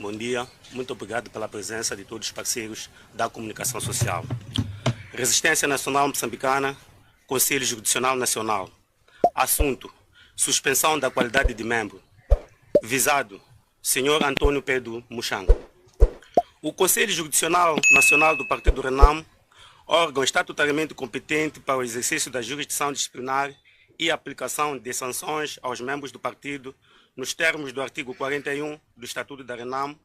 Bom dia, muito obrigado pela presença de todos os parceiros da comunicação social. Resistência Nacional Moçambicana, Conselho Jurisdicional Nacional. Assunto: suspensão da qualidade de membro. Visado: Sr. Antônio Pedro Muxanga. O Conselho Jurisdicional Nacional do Partido RENAM, órgão estatutariamente competente para o exercício da jurisdição disciplinar e aplicação de sanções aos membros do partido, nos termos do artigo 41 do Estatuto da RENAM,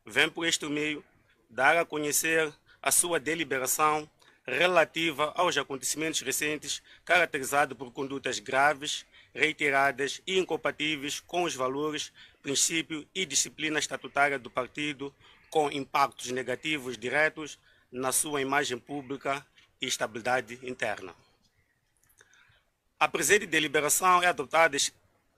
vem por este meio dar a conhecer a sua deliberação relativa aos acontecimentos recentes caracterizados por condutas graves, reiteradas e incompatíveis com os valores, princípios e disciplina estatutária do partido, com impactos negativos diretos na sua imagem pública e estabilidade interna. A presente deliberação é adotada em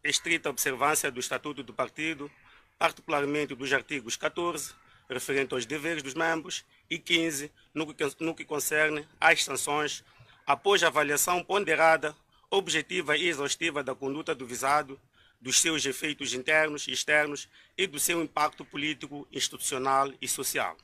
estrita observância do Estatuto do Partido, particularmente dos artigos 14, referente aos deveres dos membros, e 15, no que concerne às sanções, após a avaliação ponderada, objetiva e exaustiva da conduta do visado, dos seus efeitos internos e externos e do seu impacto político, institucional e social.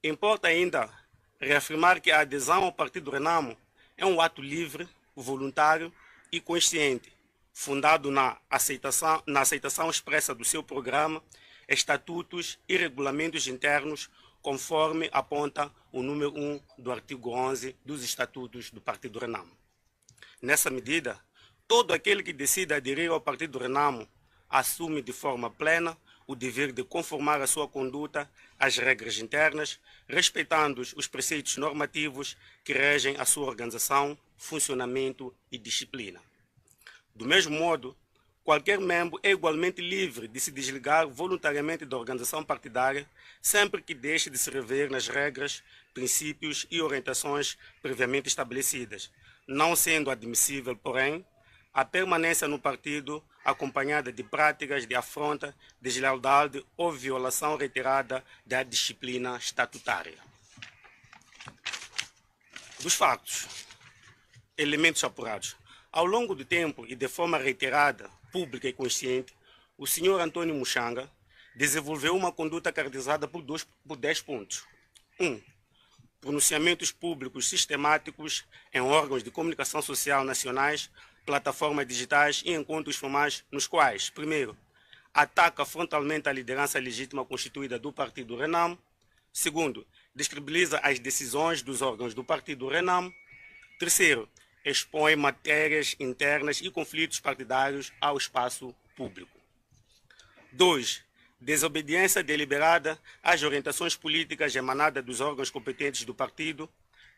Importa ainda reafirmar que a adesão ao Partido RENAM é um ato livre, voluntário e consciente, fundado na aceitação expressa do seu programa, estatutos e regulamentos internos, conforme aponta o número 1 do artigo 11 dos Estatutos do Partido RENAM. Nessa medida, todo aquele que decida aderir ao Partido RENAM assume de forma plena o dever de conformar a sua conduta às regras internas, respeitando os preceitos normativos que regem a sua organização, funcionamento e disciplina. Do mesmo modo, qualquer membro é igualmente livre de se desligar voluntariamente da organização partidária, sempre que deixe de se rever nas regras, princípios e orientações previamente estabelecidas, não sendo admissível, porém, a permanência no partido acompanhada de práticas de afronta, deslealdade ou violação reiterada da disciplina estatutária. Dos factos, elementos apurados. Ao longo do tempo e de forma reiterada, pública e consciente, o Sr. Antônio Muxanga desenvolveu uma conduta caracterizada por 10 pontos. 1. Pronunciamentos públicos sistemáticos em órgãos de comunicação social nacionais, plataformas digitais e encontros formais nos quais, primeiro, ataca frontalmente a liderança legítima constituída do Partido RENAM. Segundo, descredibiliza as decisões dos órgãos do Partido RENAM. Terceiro, expõe matérias internas e conflitos partidários ao espaço público. 2. Desobediência deliberada às orientações políticas emanadas dos órgãos competentes do partido,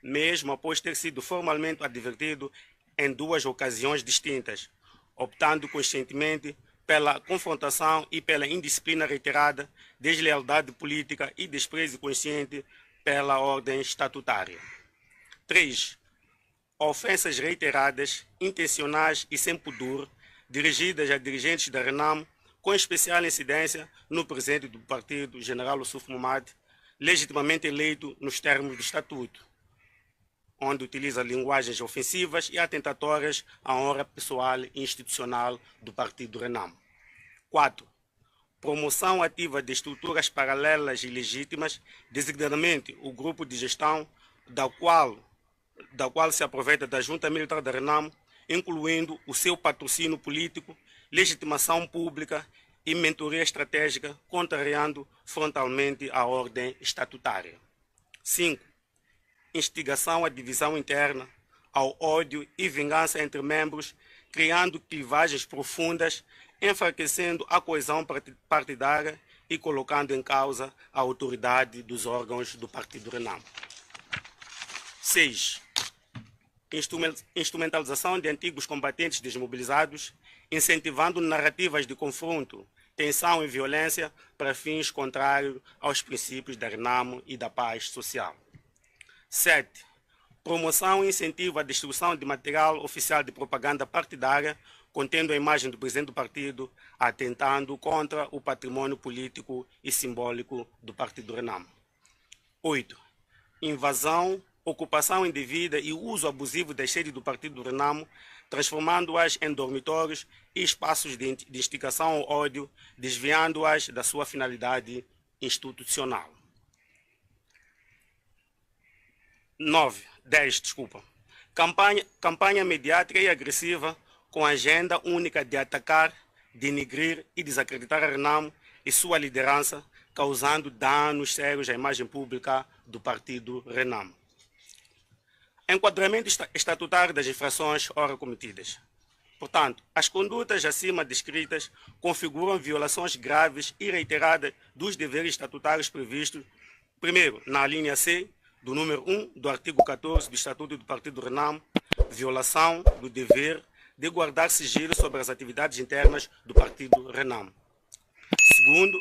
mesmo após ter sido formalmente advertido em 2 ocasiões distintas, optando conscientemente pela confrontação e pela indisciplina reiterada, deslealdade política e desprezo consciente pela ordem estatutária. 3. Ofensas reiteradas, intencionais e sem pudor, dirigidas a dirigentes da RENAM, com especial incidência no presidente do partido, General Ossuf Momad, legitimamente eleito nos termos do Estatuto, onde utiliza linguagens ofensivas e atentatórias à honra pessoal e institucional do partido RENAM. 4. Promoção ativa de estruturas paralelas e legítimas, designadamente o grupo de gestão da qual se aproveita da Junta Militar da RENAM, incluindo o seu patrocínio político, legitimação pública e mentoria estratégica, contrariando frontalmente a ordem estatutária. 5. Instigação à divisão interna, ao ódio e vingança entre membros, criando clivagens profundas, enfraquecendo a coesão partidária e colocando em causa a autoridade dos órgãos do Partido RENAM. 6. Instrumentalização de antigos combatentes desmobilizados, incentivando narrativas de confronto, tensão e violência para fins contrários aos princípios da RENAM e da paz social. 7. Promoção e incentivo à destruição de material oficial de propaganda partidária contendo a imagem do presidente do partido, atentando contra o patrimônio político e simbólico do Partido RENAM. 8. Invasão, ocupação indevida e uso abusivo das sedes do Partido RENAM transformando-as em dormitórios e espaços de instigação ao ódio, desviando-as da sua finalidade institucional. 10. Campanha mediática e agressiva com agenda única de atacar, denigrir e desacreditar a Renamo e sua liderança, causando danos sérios à imagem pública do partido Renamo. Enquadramento estatutário das infrações ora cometidas. Portanto, as condutas acima descritas configuram violações graves e reiteradas dos deveres estatutários previstos, primeiro, na linha C, do número 1 do artigo 14 do Estatuto do Partido Renamo, violação do dever de guardar sigilo sobre as atividades internas do Partido Renamo. Segundo,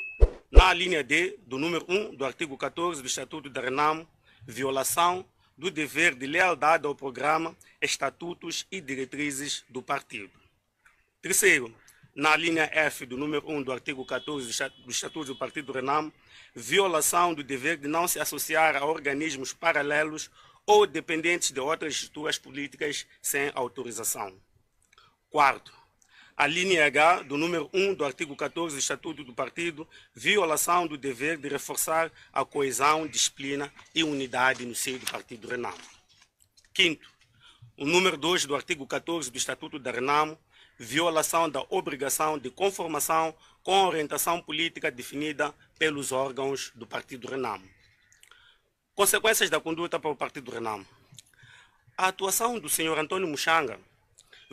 na linha D, do número 1 do artigo 14 do Estatuto da Renamo, violação do dever de lealdade ao programa, estatutos e diretrizes do partido. Terceiro, na linha F do número 1 do artigo 14 do Estatuto do Partido Renamo, violação do dever de não se associar a organismos paralelos ou dependentes de outras estruturas políticas sem autorização. Quarto, a linha H do número 1 do artigo 14 do Estatuto do Partido, violação do dever de reforçar a coesão, disciplina e unidade no seio do Partido Renamo. Quinto, o número 2 do artigo 14 do Estatuto da Renamo, violação da obrigação de conformação com a orientação política definida pelos órgãos do Partido Renamo. Consequências da conduta para o Partido Renamo. A atuação do Sr. Antônio Muxanga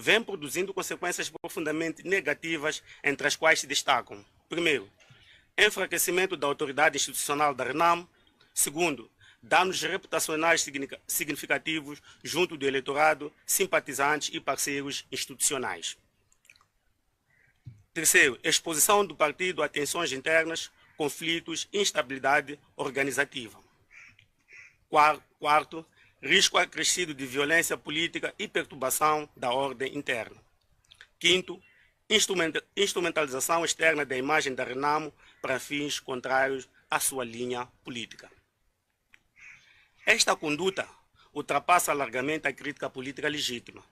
vem produzindo consequências profundamente negativas, entre as quais se destacam: primeiro, enfraquecimento da autoridade institucional da Renamo; segundo, danos reputacionais significativos junto do eleitorado, simpatizantes e parceiros institucionais. Terceiro, exposição do partido a tensões internas, conflitos e instabilidade organizativa. Quarto, risco acrescido de violência política e perturbação da ordem interna. Quinto, instrumentalização externa da imagem da Renamo para fins contrários à sua linha política. Esta conduta ultrapassa largamente a crítica política legítima,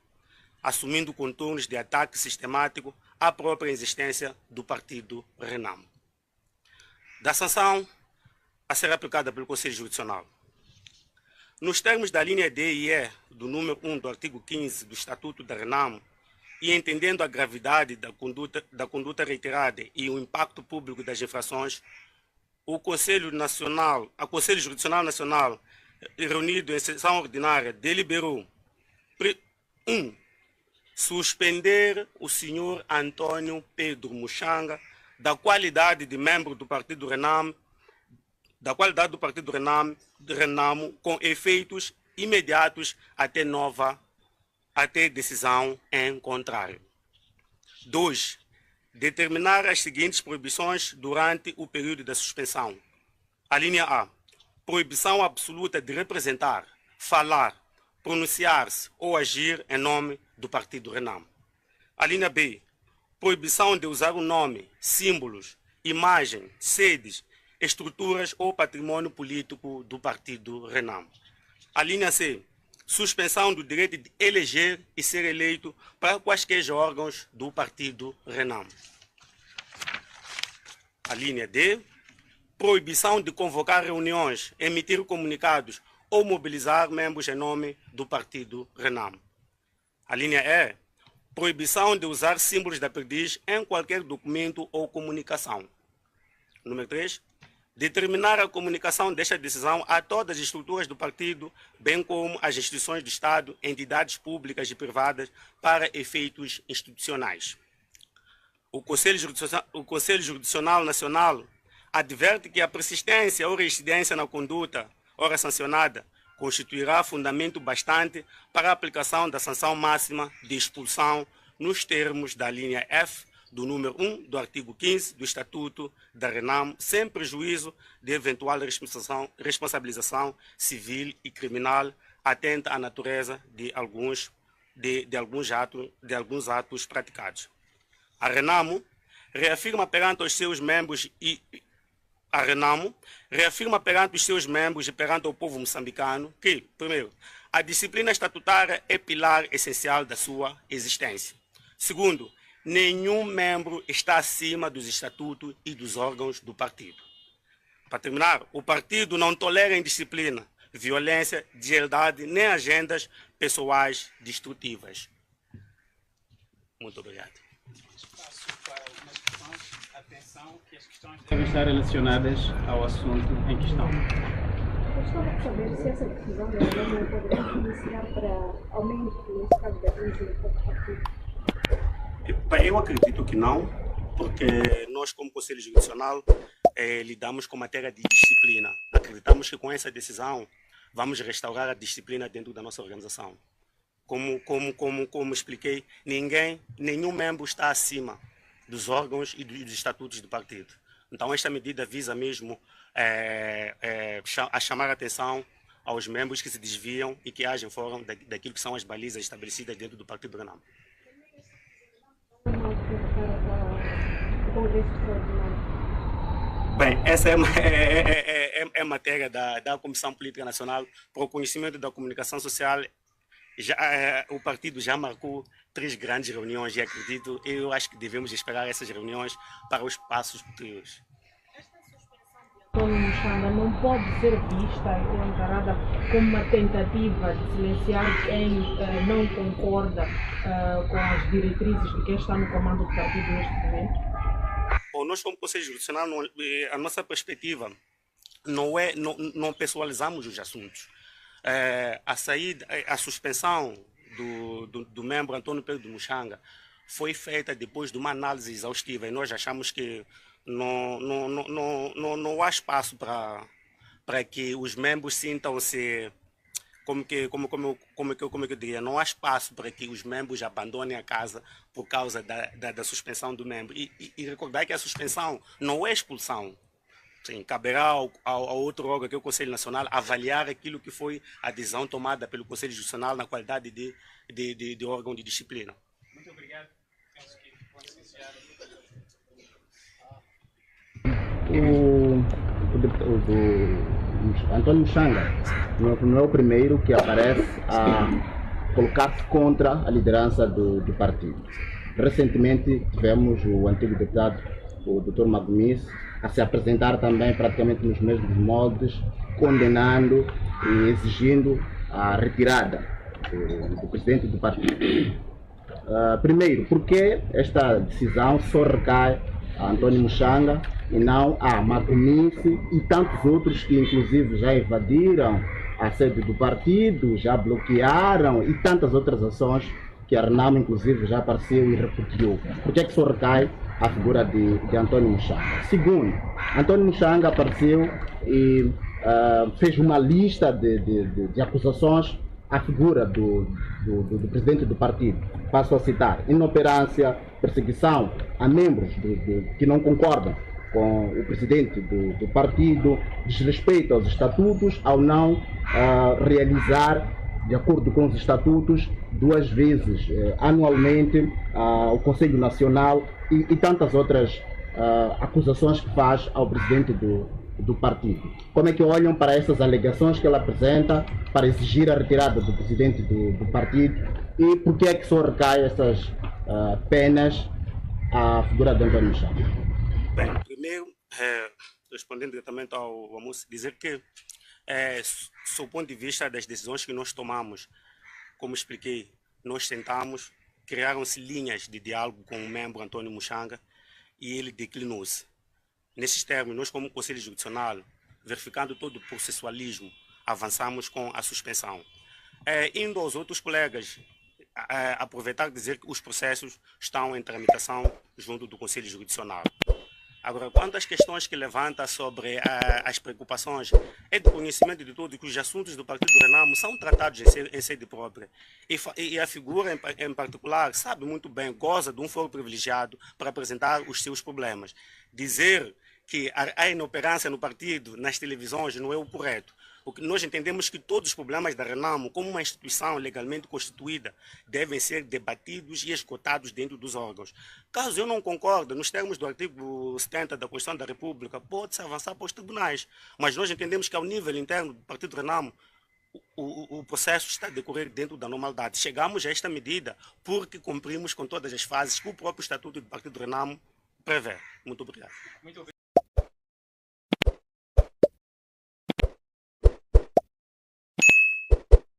assumindo contornos de ataque sistemático à própria existência do Partido Renamo. Da sanção a ser aplicada pelo Conselho Jurisdicional. Nos termos da linha D e E do número 1 do artigo 15 do Estatuto da Renamo, e entendendo a gravidade da conduta reiterada e o impacto público das infrações, a Conselho Jurisdicional Nacional, reunido em sessão ordinária, deliberou: 1. Suspender o senhor Antônio Pedro Muxanga da qualidade de membro do Partido Renamo, Renamo com efeitos imediatos até decisão em contrário. 2. Determinar as seguintes proibições durante o período da suspensão. A linha A. Proibição absoluta de representar, falar, pronunciar-se ou agir em nome do Partido Renamo. A linha B. Proibição de usar o nome, símbolos, imagem, sedes, estruturas ou patrimônio político do Partido Renamo. A linha C. Suspensão do direito de eleger e ser eleito para quaisquer órgãos do Partido Renamo. A linha D. Proibição de convocar reuniões, emitir comunicados ou mobilizar membros em nome do Partido Renamo. A linha E. Proibição de usar símbolos da perdiz em qualquer documento ou comunicação. Número 3. Determinar a comunicação desta decisão a todas as estruturas do partido, bem como às instituições do Estado, entidades públicas e privadas, para efeitos institucionais. O Conselho Jurisdicional Nacional adverte que a persistência ou reincidência na conduta, ora sancionada, constituirá fundamento bastante para a aplicação da sanção máxima de expulsão nos termos da linha F do número 1 do artigo 15 do Estatuto da Renamo, sem prejuízo de eventual responsabilização civil e criminal atenta à natureza de alguns atos praticados. A Renamo reafirma perante os seus membros e perante o povo moçambicano que, primeiro, A disciplina estatutária é pilar essencial da sua existência. Segundo, nenhum membro está acima dos estatutos e dos órgãos do partido. Para terminar, o partido não tolera indisciplina, violência, deslealdade nem agendas pessoais destrutivas. Muito obrigado. Espaço para algumas questões. Atenção, que as questões devem estar relacionadas ao assunto em questão. Gostava de saber se essa decisão da Alemanha poderia influenciar para aumento, nesse caso, da crise do partido. Bem, eu acredito que não, porque nós, como Conselho Jurisdicional, lidamos com matéria de disciplina. Acreditamos que com essa decisão vamos restaurar a disciplina dentro da nossa organização. Como expliquei, nenhum membro está acima dos órgãos e dos estatutos do partido. Então, esta medida visa mesmo a chamar a atenção aos membros que se desviam e que agem fora daquilo que são as balizas estabelecidas dentro do Partido do Renamo. Bem, essa é matéria da Comissão Política Nacional. Para o conhecimento da comunicação social, o partido já marcou 3 grandes reuniões e eu acho que devemos esperar essas reuniões para os passos posteriores. Antônio Mushanga não pode ser vista ou encarada como uma tentativa de silenciar quem não concorda com as diretrizes de quem está no comando do partido neste momento? Bom, nós como Conselho Jurisdicional, a nossa perspectiva não pessoalizamos os assuntos. A suspensão do membro Antônio Pedro Mushanga foi feita depois de uma análise exaustiva e nós achamos que não há espaço para que os membros sintam-se, como eu diria, não há espaço para que os membros abandonem a casa por causa da suspensão do membro. E recordar que a suspensão não é expulsão. Sim, caberá ao outro órgão, que é o Conselho Nacional, avaliar aquilo que foi a decisão tomada pelo Conselho Jurisdicional na qualidade de órgão de disciplina. Muito obrigado. Penso que pode iniciar. O Antônio Mushanga não é o primeiro que aparece a colocar-se contra a liderança do partido. Recentemente tivemos o antigo deputado, o Dr. Magomis, a se apresentar também praticamente nos mesmos moldes, condenando e exigindo a retirada do presidente do partido. Primeiro, porque esta decisão só recai a Antônio Mushanga e não a Magomis e tantos outros que inclusive já invadiram a sede do partido, já bloquearam e tantas outras ações que a Renamo inclusive já apareceu e repudiou. Por que é que só recai a figura de Antônio Mushanga? Segundo, Antônio Mushanga apareceu e fez uma lista de acusações à figura do presidente do partido. Passo a citar: inoperância, perseguição a membros que não concordam com o presidente do partido, desrespeito aos estatutos ao não realizar, de acordo com os estatutos, 2 vezes anualmente ao Conselho Nacional e tantas outras acusações que faz ao presidente do partido. Como é que olham para essas alegações que ela apresenta para exigir a retirada do presidente do partido e por que é que só recai essas penas à figura de Antônio Mushanga? Bem, primeiro, respondendo diretamente ao moço, dizer que, sob o ponto de vista das decisões que nós tomamos, como expliquei, nós tentamos, criaram-se linhas de diálogo com o membro Antônio Mushanga e ele declinou-se. Nesses termos, nós como Conselho Jurisdicional, verificando todo o processualismo, avançamos com a suspensão. Indo aos outros colegas, aproveitar e dizer que os processos estão em tramitação junto do Conselho Jurisdicional. Agora, quanto às questões que levanta sobre as preocupações, é de conhecimento de todos que os assuntos do Partido do Renamo são tratados em sede própria. E a figura em particular sabe muito bem, goza de um foro privilegiado para apresentar os seus problemas. Dizer que há inoperância no partido, nas televisões, não é o correto. O que nós entendemos que todos os problemas da Renamo, como uma instituição legalmente constituída, devem ser debatidos e esgotados dentro dos órgãos. Caso eu não concorde, nos termos do artigo 70 da Constituição da República, pode-se avançar para os tribunais. Mas nós entendemos que ao nível interno do Partido Renamo, o processo está a decorrer dentro da normalidade. Chegamos a esta medida porque cumprimos com todas as fases que o próprio Estatuto do Partido Renamo prevê. Muito obrigado.